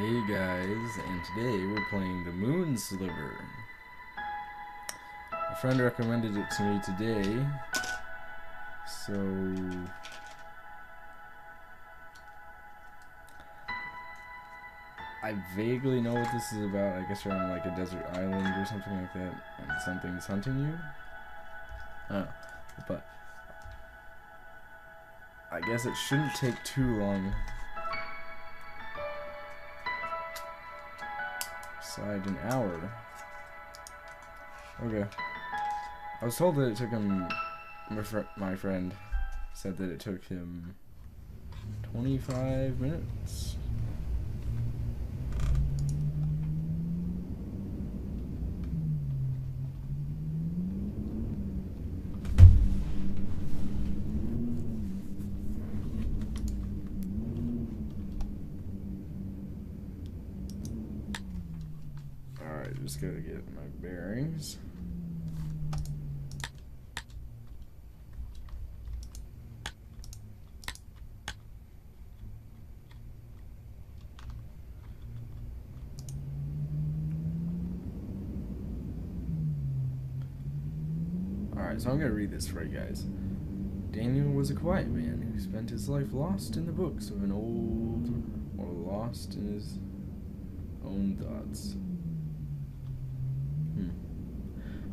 Hey guys, and today we're playing the Moon Sliver. A friend recommended it to me today, so I vaguely know what this is about. I guess you're on like a desert island or something like that, and something's hunting you. But I guess it shouldn't take too long. Side an hour. Okay. I was told that it took him. My friend said that it took him 25 minutes. Alright, just gotta get my bearings. Alright, so I'm gonna read this for you guys. Daniel was a quiet man who spent his life lost in the books of an old, or lost in his own thoughts.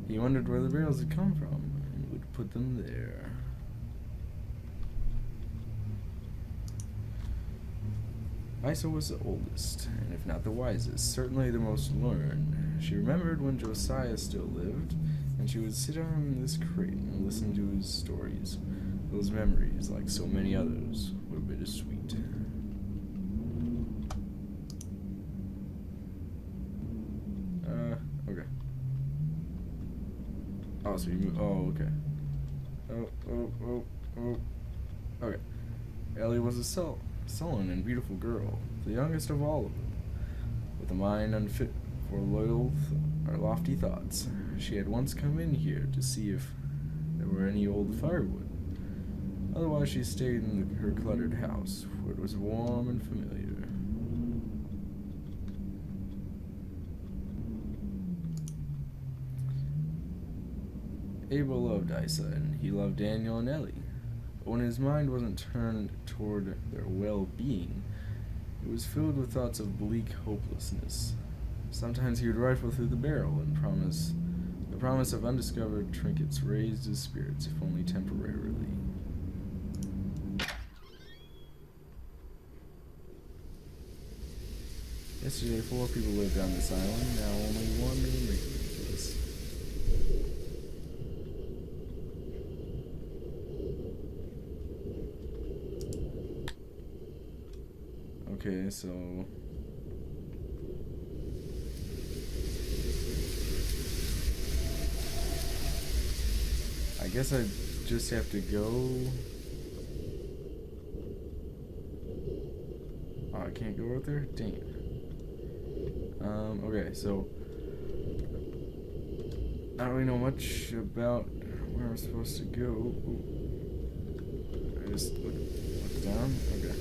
He wondered where the barrels had come from and would put them there. Isa was the oldest, and if not the wisest, certainly the most learned. She remembered when Josiah still lived, and she would sit on this crate and listen to his stories. Those memories, like so many others, were bittersweet. Okay. Oh, so you move. Oh, okay. Okay. Ellie was a sullen and beautiful girl, the youngest of all of them, with a mind unfit for or lofty thoughts. She had once come in here to see if there were any old firewood. Otherwise, she stayed in her cluttered house, where it was warm and familiar. Abel loved Isa, and he loved Daniel and Ellie. But when his mind wasn't turned toward their well-being, it was filled with thoughts of bleak hopelessness. Sometimes he would rifle through the barrel and the promise of undiscovered trinkets raised his spirits, if only temporarily. Yesterday, 4 people lived on this island, now only 1 remains. Okay, so I guess I just have to go. Oh, I can't go out there? Dang it. Okay, so I don't really know much about where I'm supposed to go. Ooh. I just look down? Okay.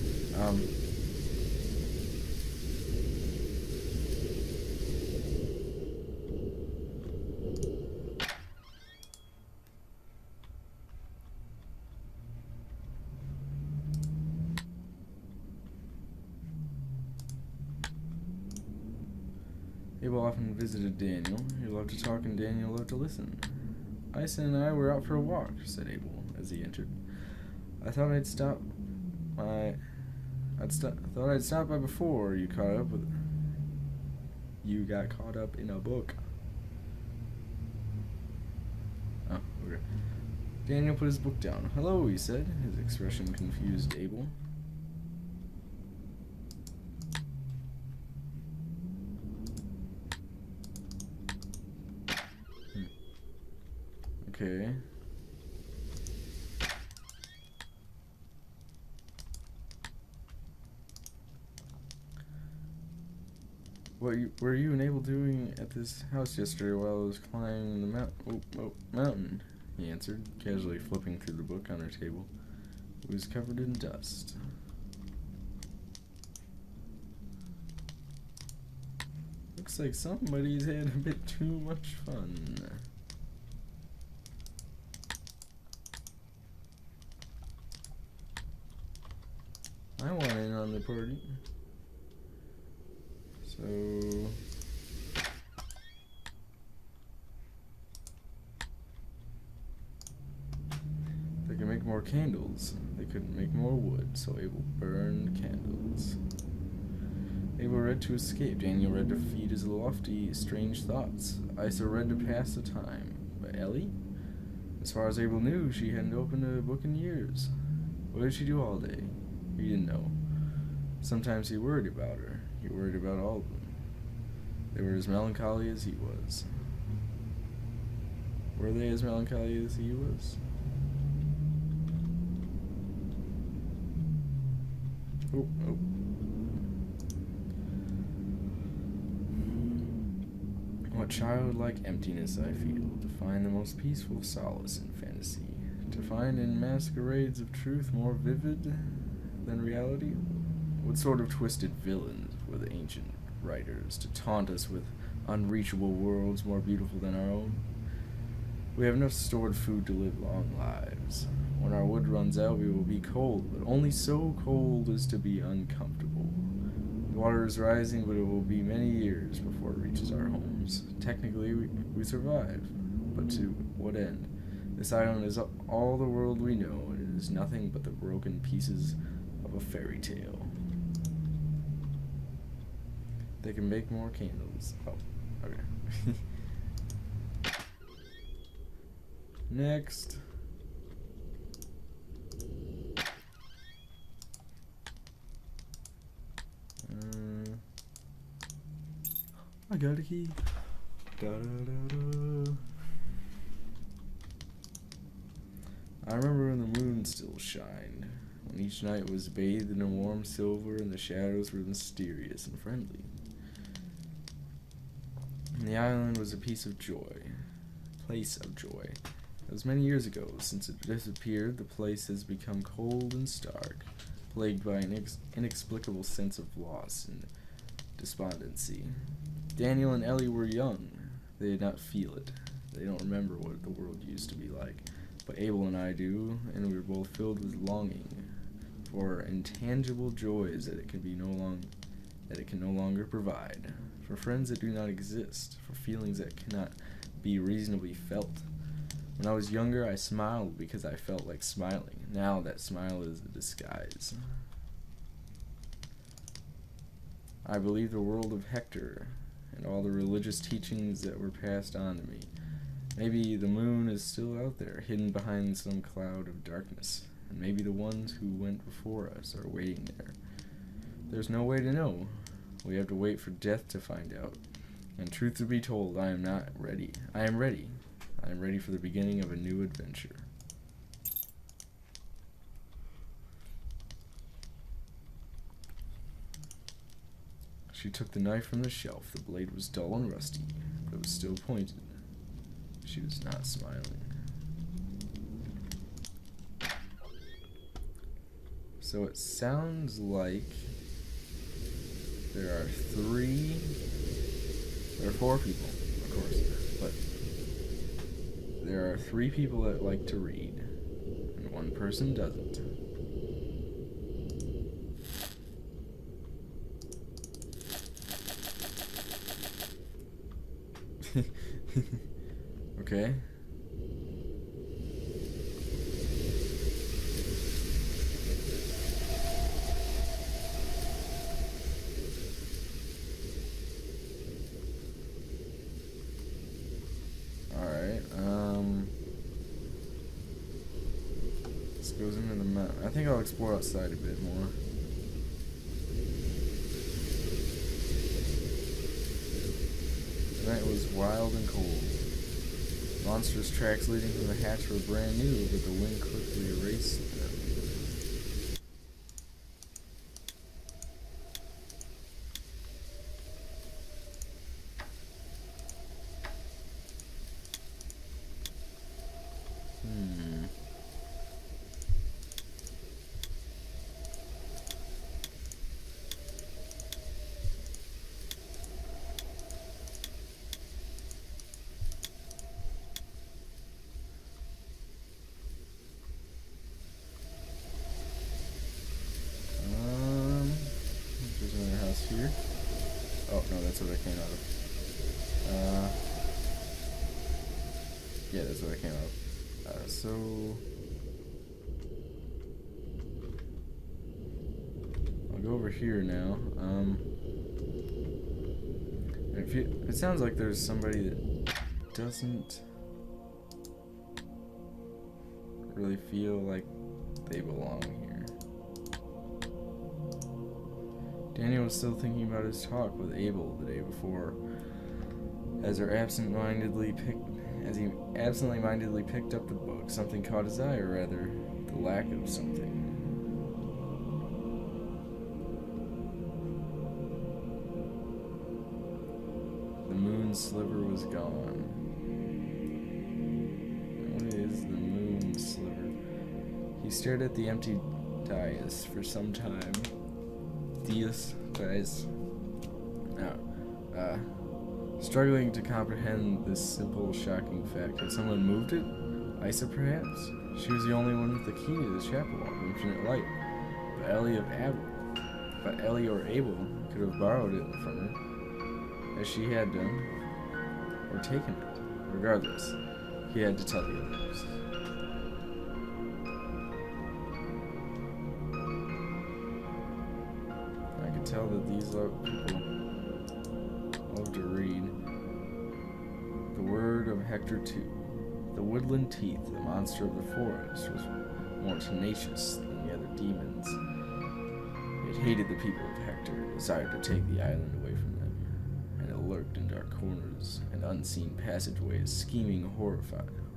Abel often visited Daniel. He loved to talk and Daniel loved to listen. Isa and I were out for a walk, said Abel as he entered. I thought I'd stop by before you got caught up in a book. Oh, okay. Daniel put his book down. Hello, he said. His expression confused Abel. Okay. What were you and Abel doing at this house yesterday while I was climbing the mountain? He answered, casually flipping through the book on her table. It was covered in dust. Looks like somebody's had a bit too much fun. I want in on the party. So they can make more candles. They couldn't make more wood, so Abel burned candles. Abel read to escape. Daniel read to feed his lofty, strange thoughts. Isa read to pass the time. But Ellie? As far as Abel knew, she hadn't opened a book in years. What did she do all day? He didn't know. Sometimes he worried about her. He worried about all of them. They were as melancholy as he was. Were they as melancholy as he was? Oh, oh. What childlike emptiness I feel to find the most peaceful solace in fantasy, to find in masquerades of truth more vivid than reality. What sort of twisted villains were the ancient writers to taunt us with unreachable worlds more beautiful than our own? We have enough stored food to live long lives. When our wood runs out, we will be cold, but only so cold as to be uncomfortable. The water is rising, but it will be many years before it reaches our homes. Technically, we survive, but to what end? This island is all the world we know, and it is nothing but the broken pieces of a fairy tale. They can make more candles. Oh, okay. Next. I got a key. Da, da, da, da. I remember when the moon still shined, when each night was bathed in a warm silver and the shadows were mysterious and friendly. And the island was a place of joy. It was many years ago. Since it disappeared, the place has become cold and stark, plagued by an inexplicable sense of loss and despondency. Daniel and Ellie were young. They did not feel it. They don't remember what the world used to be like. But Abel and I do, and we were both filled with longing for intangible joys that it can no longer provide, for friends that do not exist, for feelings that cannot be reasonably felt. When I was younger, I smiled because I felt like smiling. Now that smile is a disguise. I believe the world of Hector and all the religious teachings that were passed on to me. Maybe the moon is still out there, hidden behind some cloud of darkness, and maybe the ones who went before us are waiting there. There's no way to know. We have to wait for death to find out. And truth to be told, I am not ready. I am ready. I am ready for the beginning of a new adventure. She took the knife from the shelf. The blade was dull and rusty, but it was still pointed. She was not smiling. So it sounds like there are four people, of course, but there are 3 people that like to read, and 1 person doesn't. Okay. Alright, this goes into the map. I think I'll explore outside a bit more. The night was wild and cold. Monstrous tracks leading from the hatch were brand new, but the wind quickly erased them. That's what I came out of. Yeah, that's what I came out of. So... I'll go over here now. It sounds like there's somebody that doesn't really feel like they belong here. Daniel was still thinking about his talk with Abel the day before, as he absently-mindedly picked up the book. Something caught his eye, or rather, the lack of something. The Moon Sliver was gone. What is the Moon Sliver? He stared at the empty dais for some time. Struggling to comprehend this simple, shocking fact. Had someone moved it? Isa, perhaps? She was the only one with the key to the chapel of infinite light. But Ellie or Abel could have borrowed it from her, as she had done, or taken it. Regardless, he had to tell the others. I could tell that these people love to read. The word of Hector too. The woodland teeth, the monster of the forest, was more tenacious than the other demons. It hated the people of Hector, desired to take the island away from them, and it lurked in dark corners and unseen passageways, scheming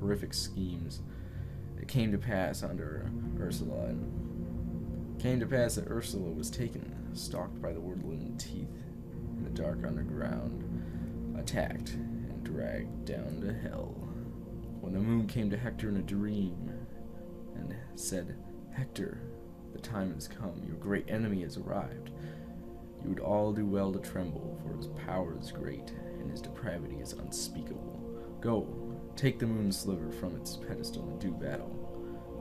horrific schemes. It came to pass that Ursula was taken, stalked by the woodland teeth in the dark underground, attacked and dragged down to hell. When the moon came to Hector in a dream and said, "Hector, the time has come, your great enemy has arrived. You would all do well to tremble, for his power is great, and his depravity is unspeakable. Go, take the Moon Sliver from its pedestal and do battle."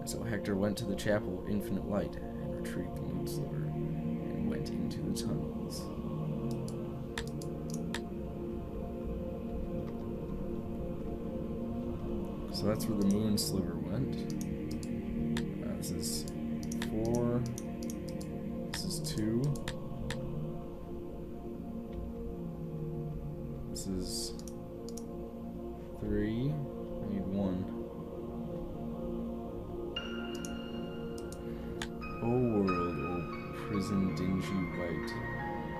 And so Hector went to the Chapel of Infinite Light and retrieved the Moon Sliver and went into the tunnels. So that's where the Moon Sliver went. This is 4. This is 2. This is 3. I need 1. O world, O prison dingy white,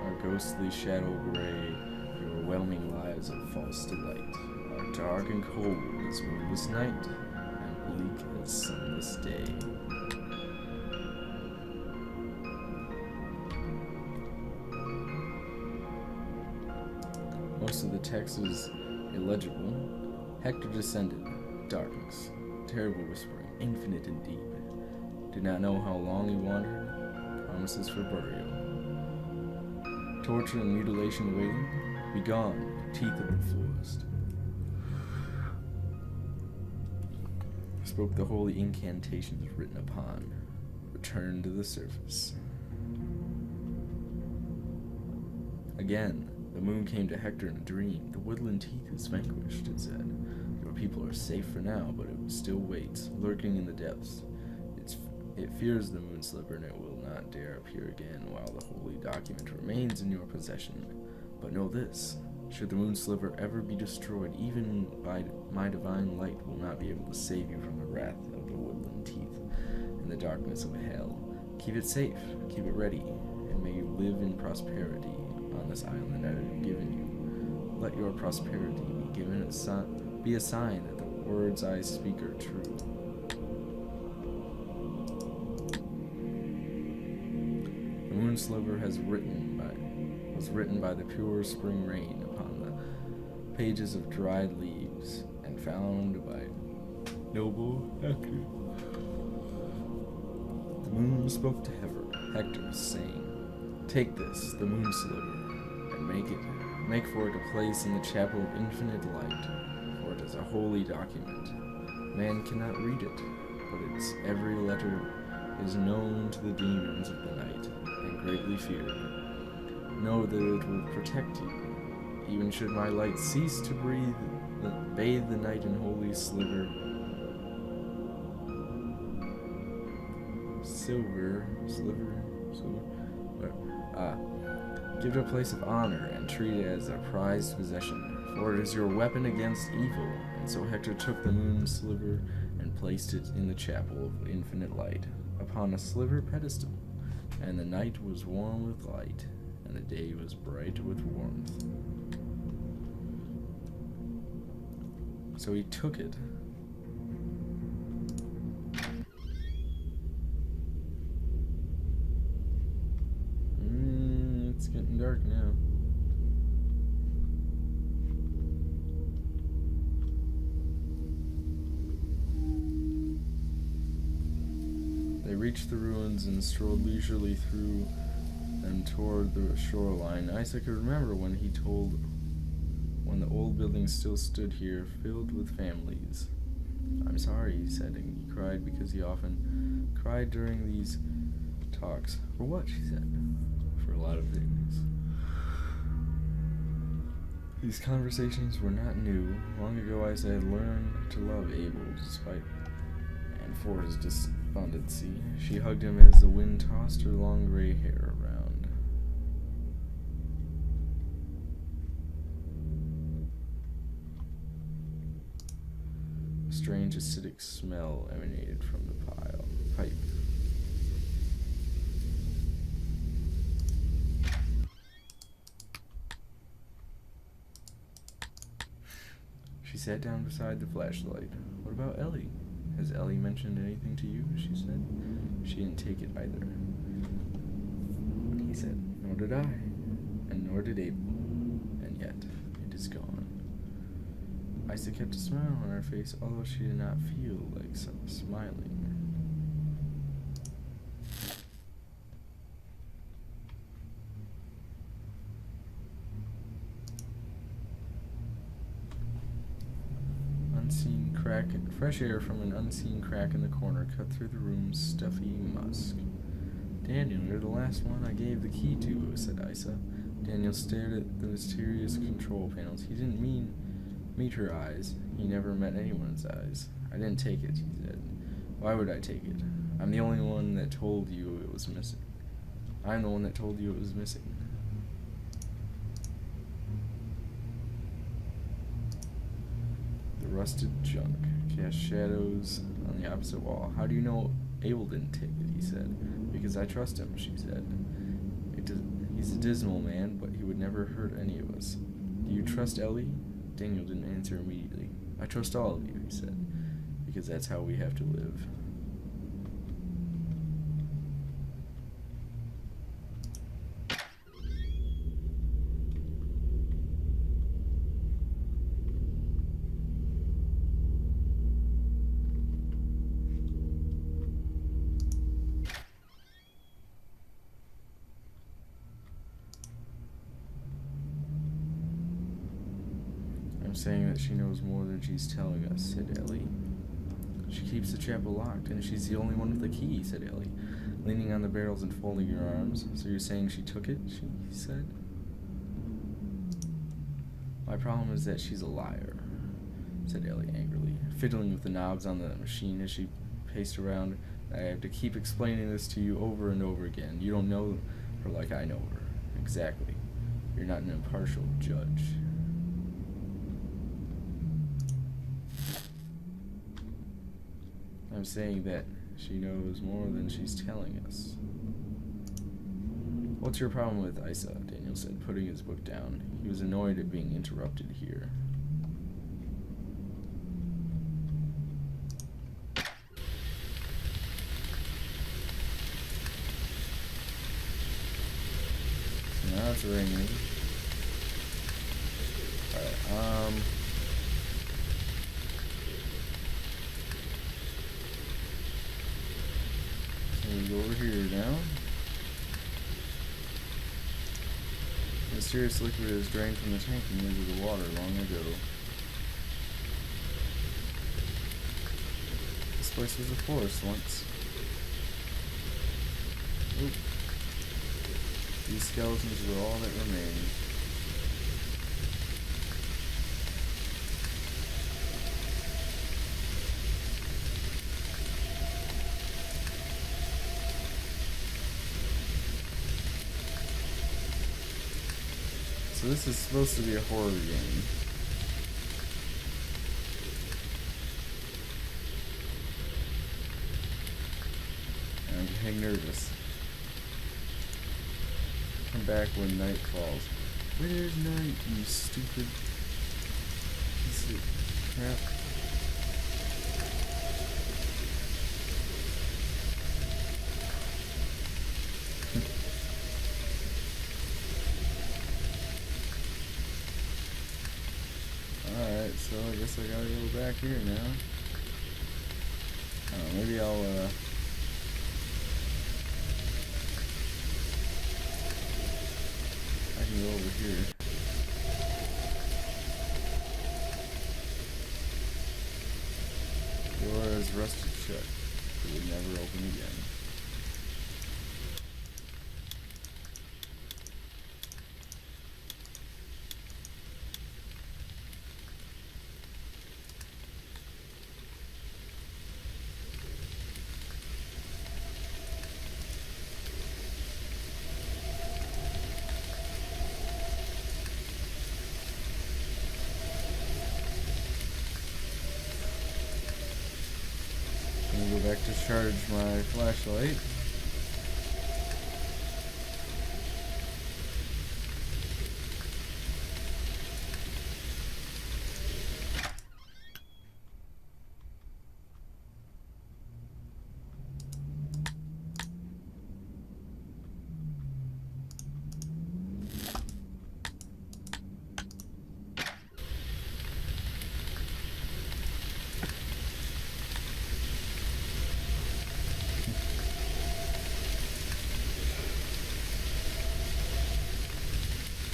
our ghostly shadow gray, your overwhelming lives of false delight, are dark and cold as moonless night, and bleak as sunless day. Most of the text is illegible. Hector descended. Darkness, terrible whispering, infinite and deep. Did not know how long he wandered. Promises for burial. Torture and mutilation awaiting. Begone, teeth of the forest. Spoke the holy incantations written upon. Return to the surface. Again, the moon came to Hector in a dream. The woodland teeth is vanquished, it said. Your people are safe for now, but it still waits, lurking in the depths. It fears the Moon Sliver, and it will not dare appear again while the holy document remains in your possession. But know this, should the Moon Sliver ever be destroyed, even by my divine light will not be able to save you from the wrath of the woodland teeth and the darkness of hell. Keep it safe, keep it ready, and may you live in prosperity on this island that I have given you. Let your prosperity be a sign that the words I speak are true. The Moon Sliver was written by the pure spring rain upon the pages of dried leaves, and found by noble Hector. The moon spoke to Hector, saying, "Take this, the Moon Sliver, and make for it a place in the Chapel of Infinite Light, for it is a holy document. Man cannot read it, but its every letter is known to the demons of the night, and greatly feared. Know that it will protect you, Even should my light cease to breathe, bathe the night in holy sliver. Silver. Give it a place of honor and treat it as a prized possession, for it is your weapon against evil. And so Hector took the Moon Sliver and placed it in the chapel of infinite light, upon a silver pedestal. And the night was warm with light, and the day was bright with warmth. So he took it. It's getting dark now. They reached the ruins and strolled leisurely through them toward the shoreline. Isaac could remember when the old buildings still stood here, filled with families. I'm sorry, he said, and he cried because he often cried during these talks. For what, she said. For a lot of things. These conversations were not new. Long ago Isaac had learned to love Abel, despite and for his despondency. She hugged him as the wind tossed her long gray hair around. A strange acidic smell emanated from the pipe. She sat down beside the flashlight. What about Ellie? Has Ellie mentioned anything to you? She said. She didn't take it either. He said, nor did I, and nor did Abel, and yet it is gone. Isa kept a smile on her face, although she did not feel like smiling. Fresh air from an unseen crack in the corner cut through the room's stuffy musk. Daniel, you're the last one I gave the key to, said Isa. Daniel stared at the mysterious control panels. He didn't meet her eyes. He never met anyone's eyes. I didn't take it, he said. Why would I take it? I'm the only one that told you it was missing. I'm the one that told you it was missing. The rusted junk cast shadows on the opposite wall. How do you know Abel didn't take it? He said. Because I trust him, she said. He's a dismal man, but he would never hurt any of us. Do you trust Ellie? Daniel didn't answer immediately. I trust all of you, he said, because that's how we have to live. I'm saying that she knows more than she's telling us, said Ellie. She keeps the chapel locked, and she's the only one with the key, said Ellie, leaning on the barrels and folding her arms. So you're saying she took it, she said? My problem is that she's a liar, said Ellie angrily, fiddling with the knobs on the machine as she paced around. I have to keep explaining this to you over and over again. You don't know her like I know her. Exactly. You're not an impartial judge. I'm saying that she knows more than she's telling us. What's your problem with Isa? Daniel said, putting his book down. He was annoyed at being interrupted here. So now it's raining. Alright, we go over here now. Mysterious liquid is drained from the tank and into the water long ago. This place was a forest once. Oop. These skeletons were all that remained. So this is supposed to be a horror game. And I'm getting nervous. Come back when night falls. Where's night, you stupid piece of crap? Alright, so I guess I gotta go back here now. Maybe I'll, I can go over here. The door is rusted shut. It would never open again. Go back to charge my flashlight.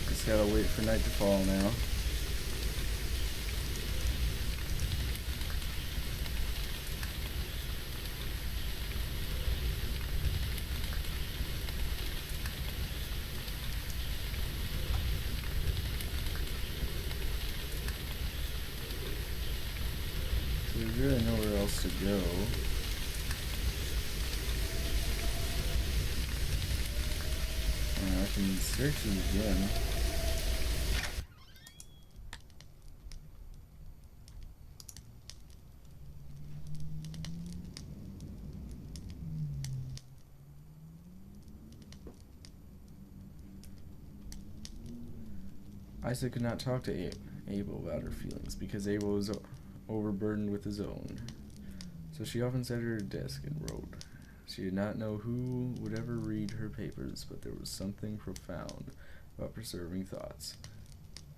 Just gotta wait for night to fall now. So there's really nowhere else to go. I can search it again. Isa could not talk to Abel about her feelings because Abel was overburdened with his own. So she often sat at her desk and wrote. She did not know who would ever read her papers, but there was something profound about preserving thoughts,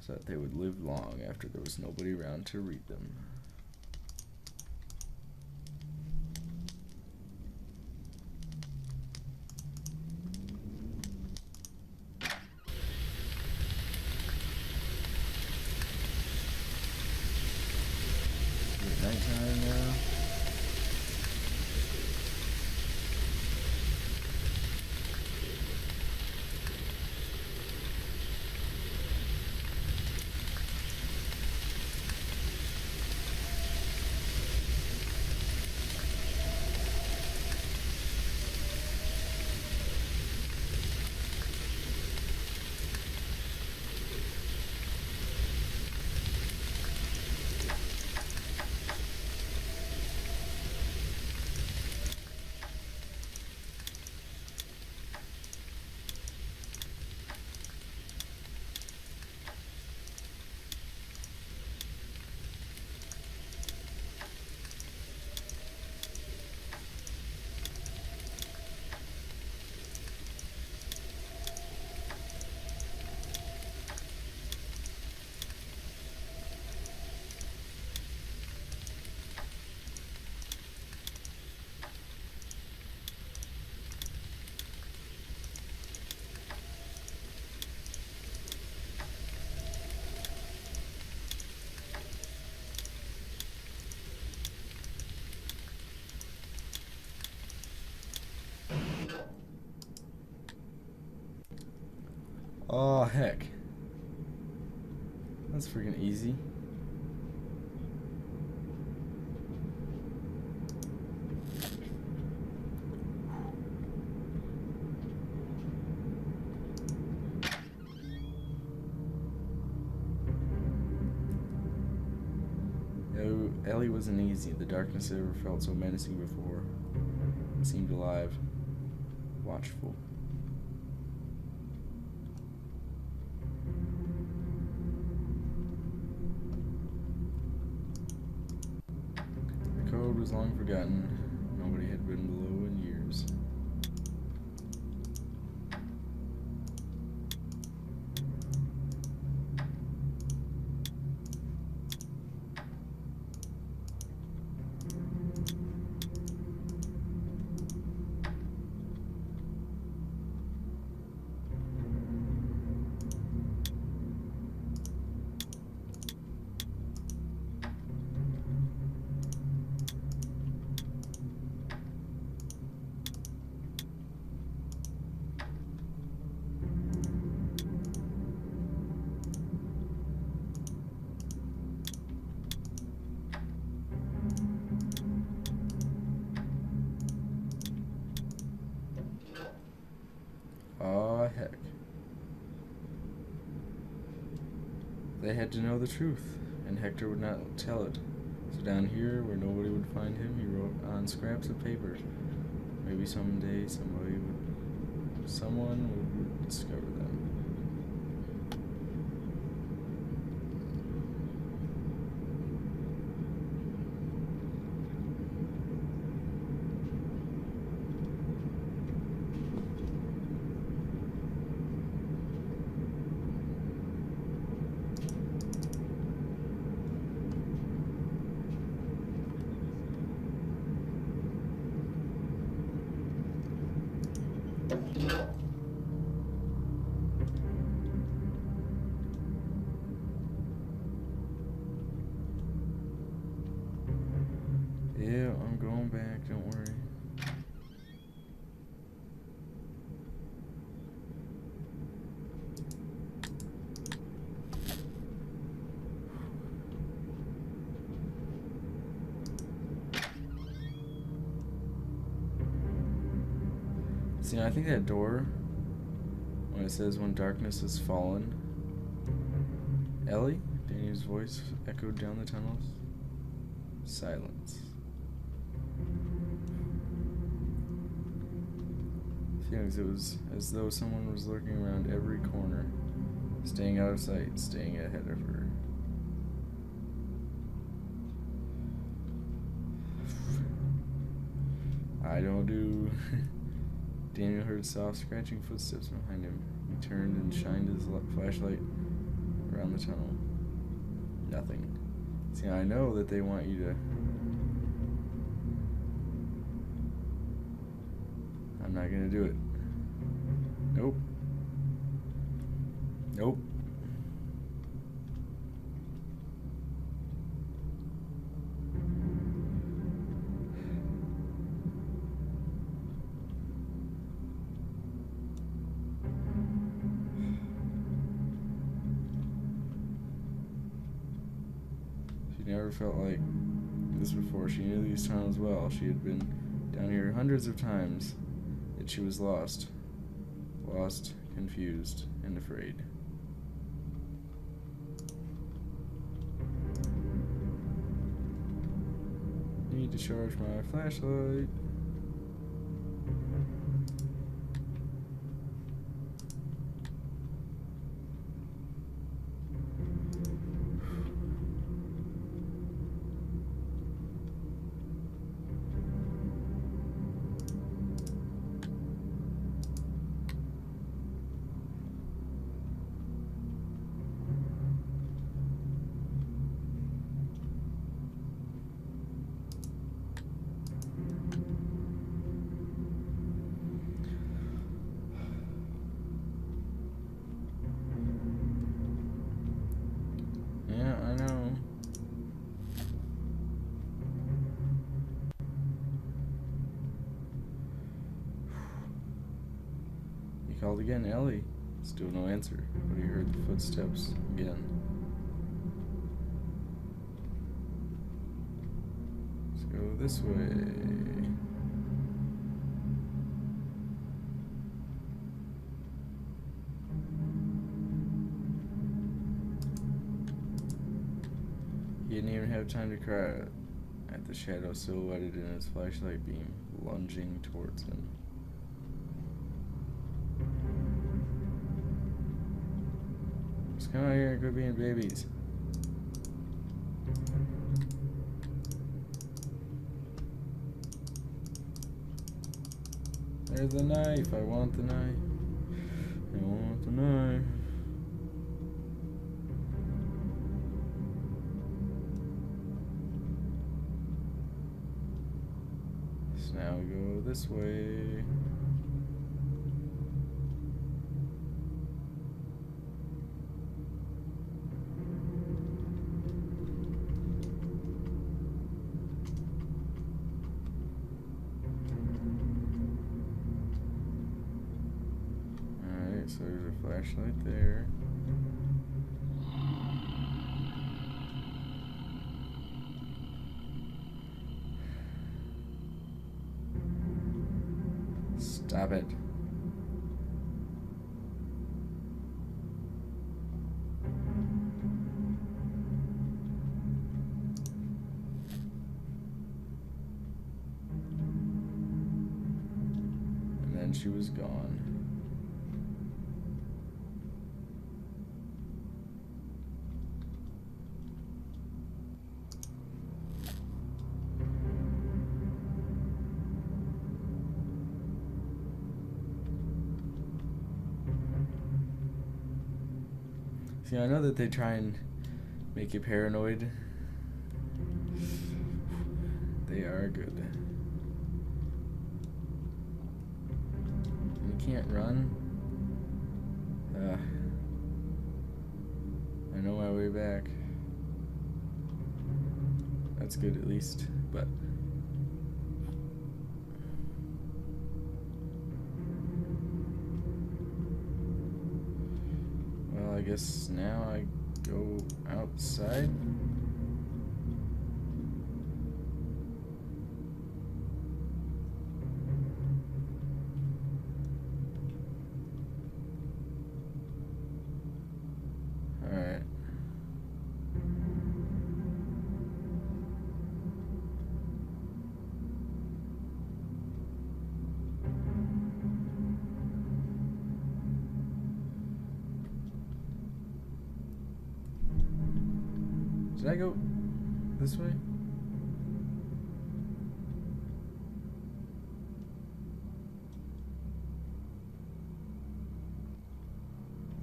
so that they would live long after there was nobody around to read them. Is it nighttime now? Oh, heck. That's freaking easy. Ellie wasn't easy. The darkness had never felt so menacing before. It seemed alive, watchful. The code was long forgotten. Nobody had been below in years. Aw, heck. They had to know the truth, and Hector would not tell it. So down here, where nobody would find him, he wrote on scraps of paper. Maybe someday someone would discover them. Yeah, I'm going back, don't worry. See, I think that door, when it says when darkness has fallen, Ellie? Danny's voice echoed down the tunnels. Silence. Feelings, it was as though someone was lurking around every corner, staying out of sight, staying ahead of her. I don't do... Daniel heard soft scratching footsteps behind him. He turned and shined his flashlight around the tunnel. Nothing. See, I know that they want you to... I'm not gonna do it. Nope. Nope. She never felt like this before. She knew these tunnels well. She had been down here hundreds of times. Yet she was lost. Lost, confused, and afraid. Need to charge my flashlight. Called again, Ellie. Still no answer, but he heard the footsteps again. Let's go this way. He didn't even have time to cry. the shadow silhouetted in his flashlight beam, lunging towards him. Just come out here and quit being babies. There's the knife. I want the knife. I want the knife. So now we go this way. So there's a flashlight there. Stop it. And then she was gone. See, I know that they try and make you paranoid. They are good. You can't run. I know my way back. That's good at least, but... I guess now I go outside. Alright. Did I go this way?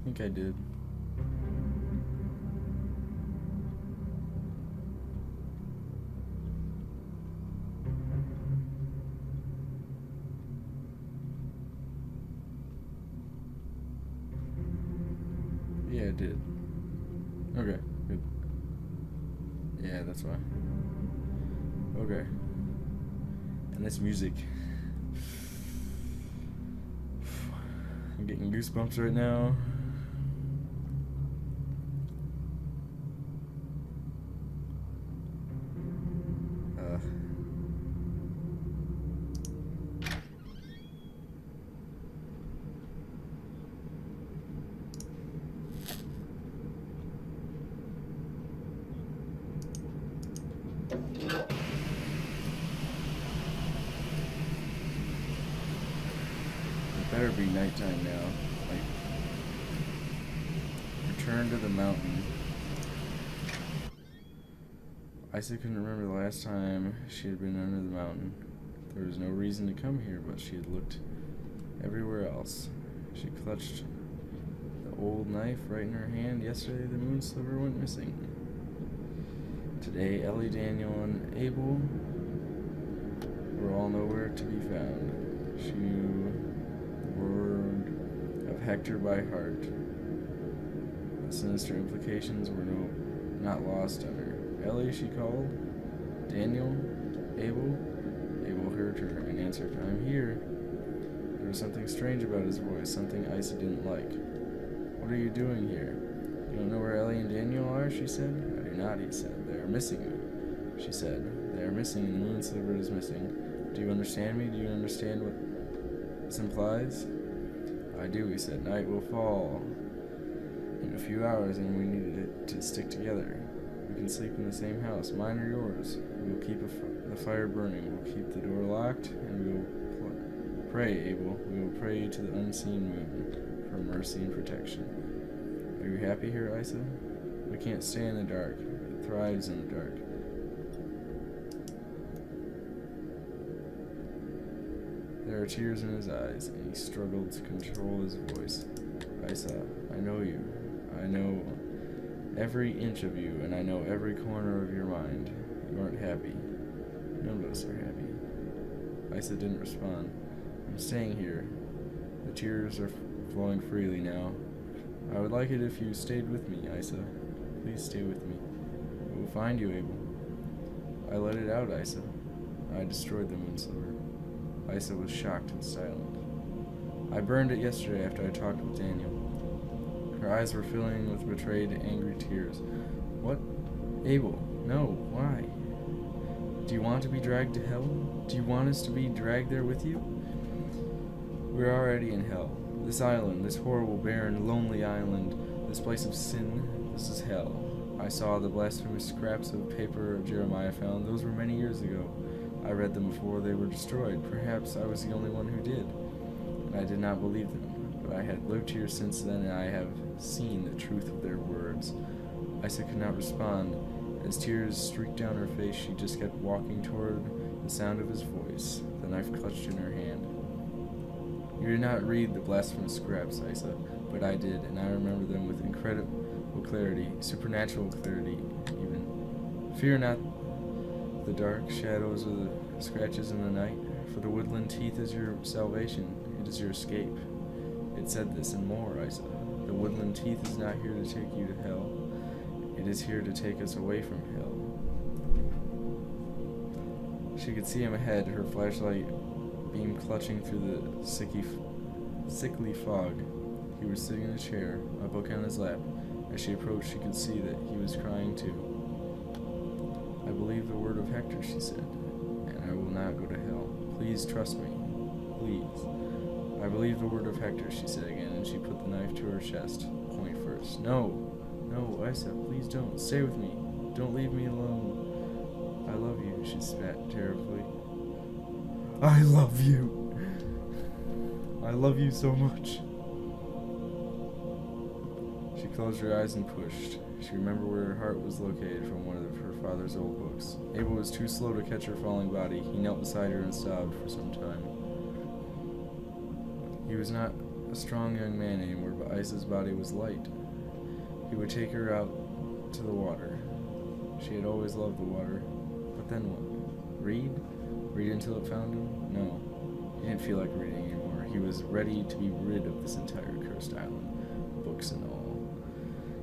I think I did. Yeah, I did. Okay, good. Yeah, that's why. Okay. And this music. I'm getting goosebumps right now. It better be nighttime now. Like, return to the mountain. Isaac couldn't remember the last time she had been under the mountain. There was no reason to come here, but she had looked everywhere else. She clutched the old knife right in her hand. Yesterday, the Moon Sliver went missing. Today, Ellie, Daniel, and Abel were all nowhere to be found. She knew the word of Hector by heart. The sinister implications were not lost on her. Ellie, she called. Daniel? Abel? Abel heard her and answered, I'm here. There was something strange about his voice, something Isa didn't like. What are you doing here? You don't know where Ellie and Daniel are, she said. I do not, he said. They are missing me, she said. They are missing and the Moon Sliver is missing. Do you understand me? Do you understand what this implies? I do, he said. Night will fall in a few hours and we need it to stick together. We We can sleep in the same house, mine or yours. We will keep the fire burning. We'll keep the door locked, and we will pray, Abel. We will pray to the unseen moon for mercy and protection. Are you happy here, Isa? We can't stay in the dark. It thrives in the dark. There are tears in his eyes, and he struggled to control his voice. Isa, I know you. I know every inch of you, and I know every corner of your mind. You aren't happy. None of us are happy. Isa didn't respond. I'm staying here. The tears are flowing freely now. I would like it if you stayed with me, Isa. Please stay with me. We will find you, Abel. I let it out, Isa. I destroyed the Moon Sliver. Isa was shocked and silent. I burned it yesterday after I talked with Daniel. Her eyes were filling with betrayed, angry tears. What? Abel, no, why? Do you want to be dragged to hell? Do you want us to be dragged there with you? We're already in hell. This island, this horrible, barren, lonely island, this place of sin, this is hell. I saw the blasphemous scraps of paper Jeremiah found. Those were many years ago. I read them before they were destroyed. Perhaps I was the only one who did. And I did not believe them. But I had lived here since then, and I have seen the truth of their words. Isa could not respond. As tears streaked down her face, she just kept walking toward the sound of his voice, the knife clutched in her hand. You did not read the blasphemous scraps, Isa, but I did, and I remember them with incredible clarity, supernatural clarity, even. Fear not the dark shadows of the scratches in the night, for the woodland teeth is your salvation, it is your escape. It said this and more, Isa. The woodland teeth is not here to take you to hell. It is here to take us away from hell. She could see him ahead, her flashlight beam clutching through the sickly fog. He was sitting in a chair, a book on his lap. As she approached, she could see that he was crying too. I believe the word of Hector, she said, and I will not go to hell. Please trust me. Please. I believe the word of Hector, she said again, and she put the knife to her chest, point first. No, Isa, please don't. Stay with me. Don't leave me alone. I love you, she spat terribly. I love you. I love you so much. She closed her eyes and pushed. She remembered where her heart was located from one of her father's old books. Abel was too slow to catch her falling body. He knelt beside her and sobbed for some time. He was not a strong young man anymore, but Isa's body was light. He would take her out to the water. She had always loved the water. But then what? Read? Read until it found him? No. He didn't feel like reading anymore. He was ready to be rid of this entire cursed island, books and all.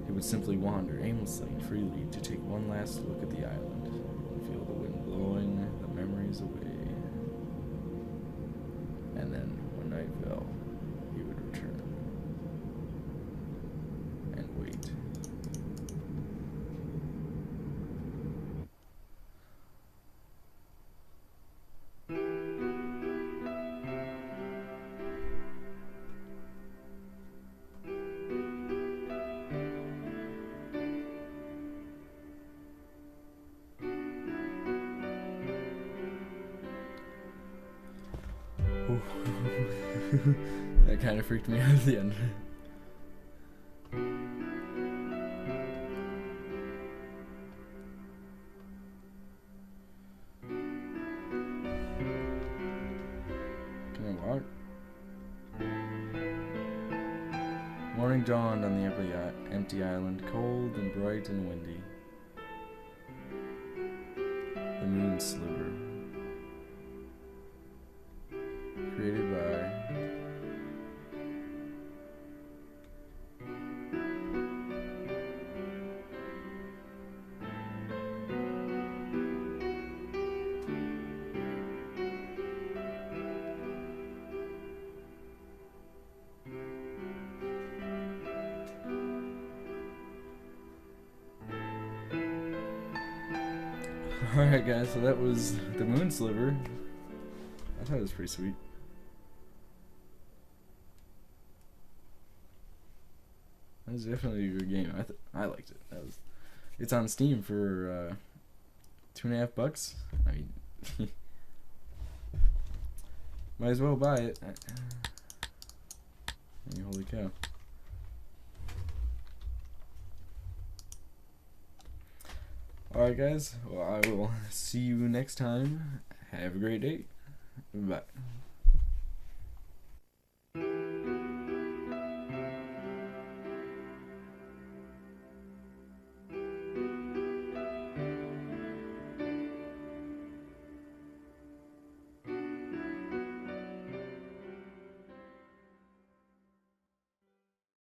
He would simply wander aimlessly and freely to take one last look at the island and feel the wind blowing the memories away. And then, when night fell, he would return and wait. That kind of freaked me out at the end. Can I walk? Morning dawned on the empty island, cold and bright and windy. The Moon Sliver. Created by Alright guys, so that was the Moon Sliver. I thought it was pretty sweet. That was definitely a good game. I liked it. It's on Steam for $2.50. I mean, might as well buy it. Holy cow. Alright guys, well, I will see you next time. Have a great day. Bye.